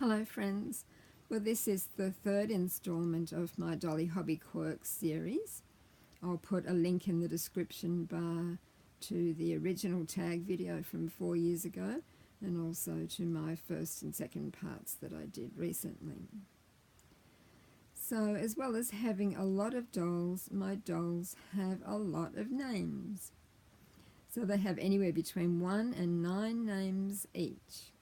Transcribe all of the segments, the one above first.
Hello friends, well this is the third installment of my Dolly Hobby Quirks series. I'll put a link in the description bar to the original tag video from 4 years ago and also to my first and second parts that I did recently. So as well as having a lot of dolls, my dolls have a lot of names. So they have anywhere between 1 and 9 names each.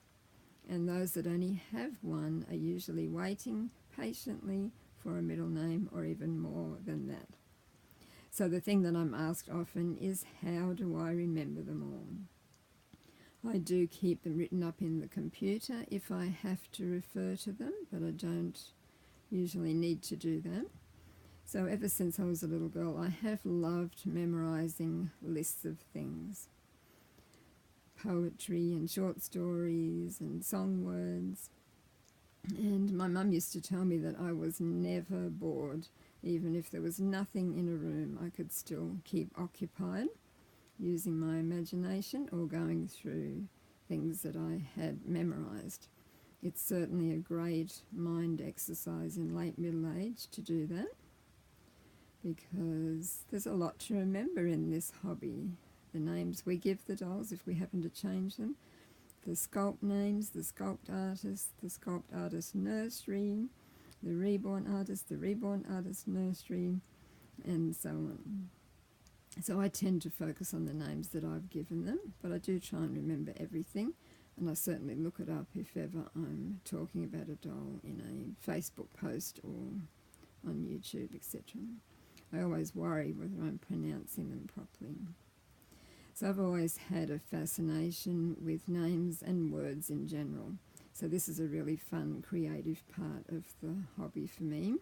And those that only have one are usually waiting patiently for a middle name or even more than that. So the thing that I'm asked often is, how do I remember them all? I do keep them written up in the computer if I have to refer to them, but I don't usually need to do that. So ever since I was a little girl, I have loved memorizing lists of things. Poetry and short stories and song words. And my mum used to tell me that I was never bored. Even if there was nothing in a room, I could still keep occupied using my imagination or going through things that I had memorized. It's certainly a great mind exercise in late middle age to do that, because there's a lot to remember in this hobby. The names we give the dolls if we happen to change them, the sculpt names, the sculpt artist nursery, the reborn artist nursery, and so on. So I tend to focus on the names that I've given them, but I do try and remember everything, and I certainly look it up if ever I'm talking about a doll in a Facebook post or on YouTube, etc. I always worry whether I'm pronouncing them properly. So I've always had a fascination with names and words in general. So this is a really fun, creative part of the hobby for me.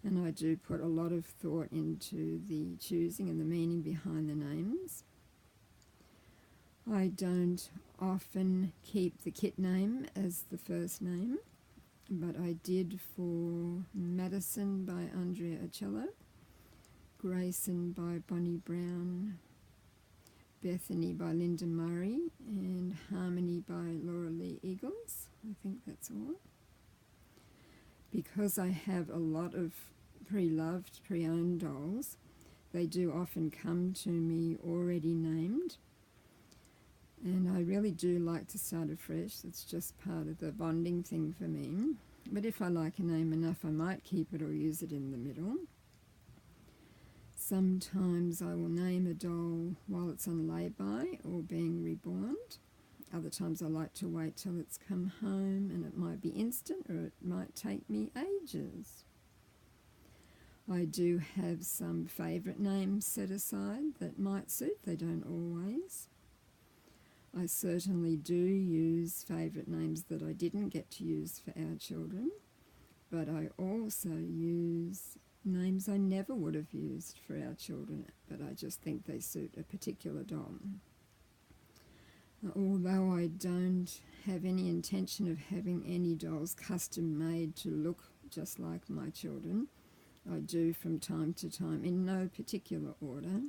And I do put a lot of thought into the choosing and the meaning behind the names. I don't often keep the kit name as the first name, but I did for Madison by Andrea Acello, Grayson by Bonnie Brown, Bethany by Linda Murray, and Harmony by Laura Lee Eagles. I think that's all. Because I have a lot of pre-loved, pre-owned dolls, they do often come to me already named. And I really do like to start afresh. It's just part of the bonding thing for me. But if I like a name enough, I might keep it or use it in the middle. Sometimes I will name a doll while it's on lay-by or being reborn. Other times I like to wait till it's come home, and it might be instant or it might take me ages. I do have some favourite names set aside that might suit. They don't always. I certainly do use favourite names that I didn't get to use for our children, but I also use names I never would have used for our children, but I just think they suit a particular doll. Although I don't have any intention of having any dolls custom made to look just like my children, I do from time to time, in no particular order,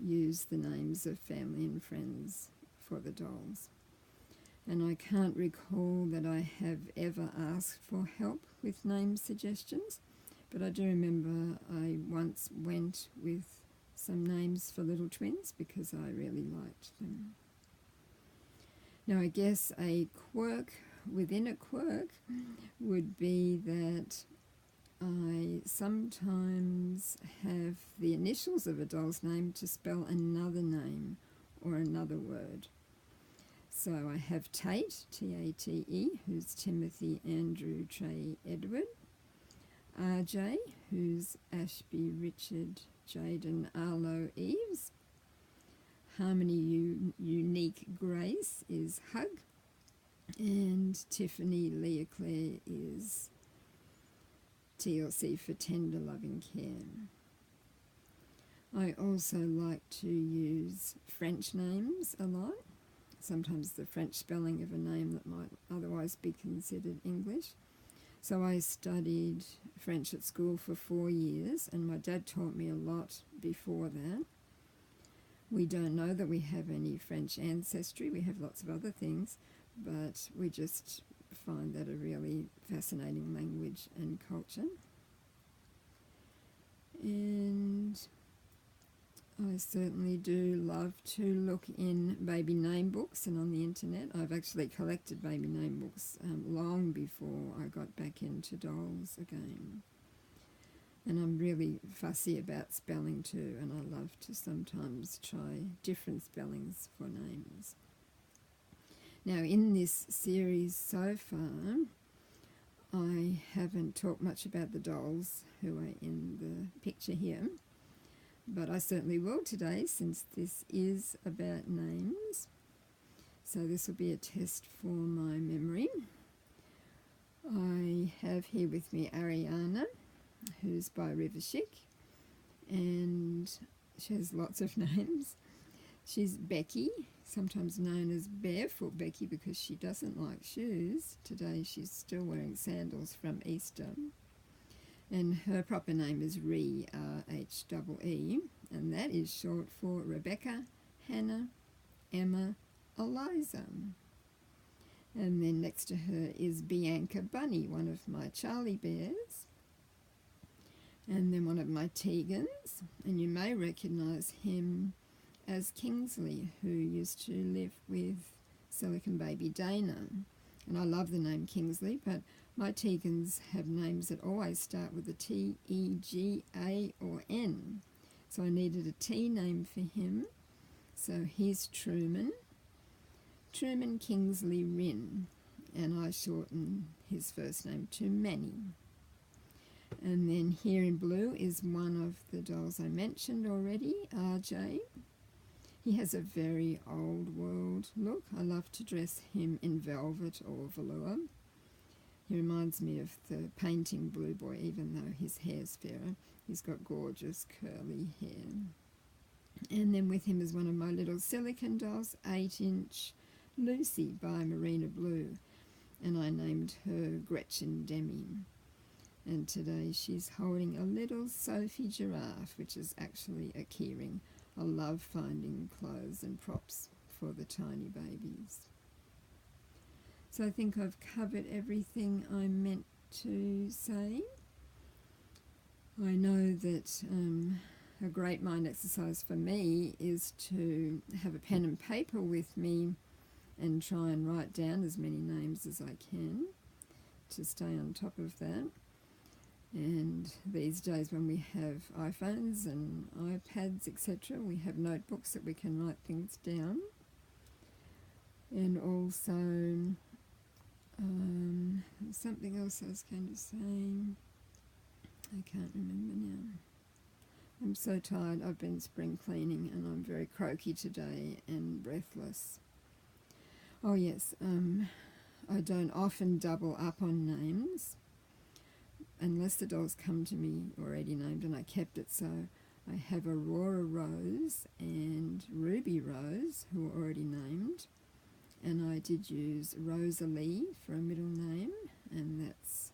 use the names of family and friends for the dolls. And I can't recall that I have ever asked for help with name suggestions, but I do remember I once went with some names for little twins because I really liked them. Now I guess a quirk within a quirk would be that I sometimes have the initials of a doll's name to spell another name or another word. So I have Tate, T-A-T-E, who's Timothy Andrew Trey Edward. RJ, who's Ashby Richard Jaden Arlo Eves. Harmony Unique Grace is Hug. And Tiffany Leah Claire is TLC for Tender Loving Care. I also like to use French names a lot. Sometimes the French spelling of a name that might otherwise be considered English. So I studied French at school for 4 years, and my dad taught me a lot before that. We don't know that we have any French ancestry. We have lots of other things, but we just find that a really fascinating language and culture. And I certainly do love to look in baby name books and on the internet. I've actually collected baby name books long before I got back into dolls again. And I'm really fussy about spelling too, and I love to sometimes try different spellings for names. Now, in this series so far, I haven't talked much about the dolls who are in the picture here, but I certainly will today, since this is about names. So this will be a test for my memory. I have here with me Ariana, who's by River Chic, and she has lots of names. She's Becky, sometimes known as Barefoot Becky because she doesn't like shoes. Today she's still wearing sandals from Easter. And her proper name is Rhee, R-H-E-E, and that is short for Rebecca, Hannah, Emma, Eliza. And then next to her is Bianca Bunny, one of my Charlie Bears. And then one of my Tegans, and you may recognise him as Kingsley, who used to live with Silicon Baby Dana. And I love the name Kingsley, but my Tegans have names that always start with a T, E, G, A or N. So I needed a T name for him. So he's Truman Kingsley Rynn, and I shorten his first name to Manny. And then here in blue is one of the dolls I mentioned already, RJ. He has a very old world look. I love to dress him in velvet or velour. He reminds me of the painting Blue Boy, even though his hair's fairer. He's got gorgeous curly hair. And then with him is one of my little silicone dolls, 8-inch Lucy by Marina Blue. And I named her Gretchen Demi. And today she's holding a little Sophie giraffe, which is actually a keyring. I love finding clothes and props for the tiny babies. So I think I've covered everything I meant to say. I know that a great mind exercise for me is to have a pen and paper with me and try and write down as many names as I can to stay on top of that. And these days when we have iPhones and iPads, etc., we have notebooks that we can write things down. And also, something else I was going to say, I can't remember now. I'm so tired. I've been spring cleaning and I'm very croaky today and breathless. Oh yes, I don't often double up on names unless the dolls come to me already named, and I kept it so. I have Aurora Rose and Ruby Rose, who are already named, and I did use Rosalie for a middle name, and that's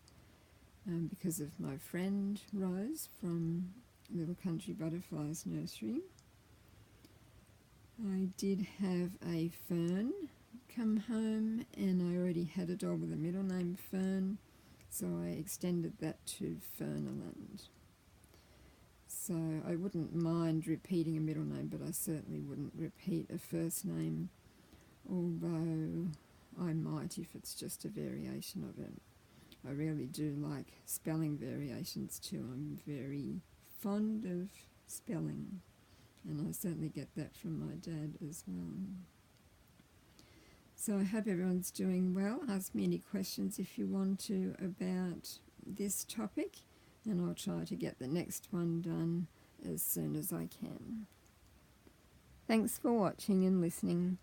because of my friend Rose from Little Country Butterflies Nursery. I did have a Fern come home, and I already had a doll with a middle name Fern, so I extended that to Fernerland. So I wouldn't mind repeating a middle name, but I certainly wouldn't repeat a first name, although I might if it's just a variation of it. I really do like spelling variations too. I'm very fond of spelling, and I certainly get that from my dad as well. So I hope everyone's doing well. Ask me any questions if you want to about this topic, and I'll try to get the next one done as soon as I can. Thanks for watching and listening.